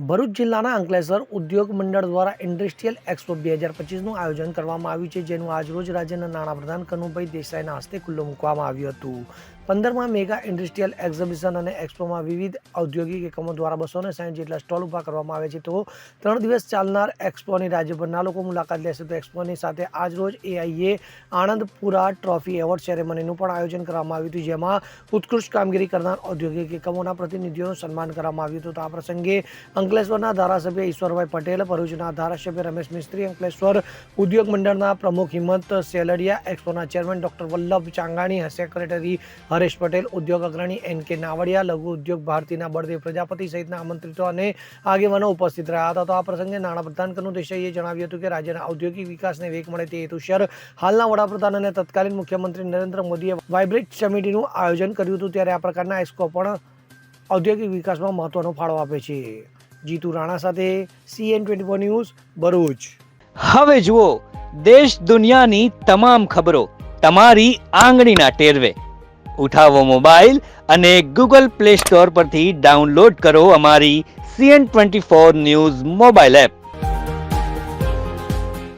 ભરૂચ જિલ્લાના અંકલેશ્વર ઉદ્યોગ મંડળ દ્વારા ઇન્ડસ્ટ્રીયલ એક્સપો 2025નું આયોજન કરવામાં આવ્યું છે, જેનું આજરોજ રાજ્યના નાણાપ્રધાન કનુભાઈ દેસાઈના હસ્તે ખુલ્લું મૂકવામાં આવ્યું હતું. 15મા મેગા ઇન્ડસ્ટ્રીયલ એક્ઝિબિશન અને એક્સપોમાં વિવિધ ઔદ્યોગિક એકમો દ્વારા 260 જેટલા સ્ટોલ ઊભા કરવામાં આવે છે. તો 3 દિવસ ચાલનાર એક્સપોની રાજ્યભરના લોકો મુલાકાત લેશે. તો એક્સપોની સાથે આજરોજ એઆઈએ આણંદપુરા ટ્રોફી એવોર્ડ સેરેમનીનું પણ આયોજન કરવામાં આવ્યું હતું, જેમાં ઉત્કૃષ્ટ કામગીરી કરનાર ઔદ્યોગિક એકમોના પ્રતિનિધિઓનું સન્માન કરવામાં આવ્યું હતું. તો આ પ્રસંગે અંકલેશ્વરના ધારાસભ્ય ઈશ્વરભાઈ પટેલ, ભરૂચના ધારાસભ્ય રમેશ મિસ્ત્રી, અંકલેશ્વર ઉદ્યોગ મંડળના પ્રમુખ હિંમત સેલડિયા, એક્સપોના chairman doctor Vallabh Changani, secretary Haresh Patel, ઉદ્યોગ અગ્રણી એન.કે. નાવડિયા, લઘુ ઉદ્યોગ ભારતીના બળદેવ પ્રજાપતિ સહિતના આમંત્રિતો અને આગેવાનો ઉપસ્થિત રહ્યા હતા. તો આ પ્રસંગે નાણાપ્રધાન કનુ દેસાઈએ જણાવ્યું હતું કે રાજ્યના ઔદ્યોગિક વિકાસને વેગ મળે તે હેતુસર હાલના વડાપ્રધાન અને તત્કાલીન મુખ્યમંત્રી નરેન્દ્ર મોદીએ વાઇબ્રન્ટ સમિટનું આયોજન કર્યું હતું. ત્યારે આ પ્રકારના એક્સપો પણ ઔદ્યોગિક વિકાસમાં મહત્વનો ફાળો આપે છે. જીતુ રાણા સાથે CN24 ન્યૂઝ, ભરૂચ. હવે જુઓ દેશ દુનિયાની તમામ ખબરો તમારી આંગળીના ટેરવે. ઉઠાવો મોબાઈલ અને Google Play Store પરથી ડાઉનલોડ કરો અમારી CN24 ન્યૂઝ મોબાઈલ એપ.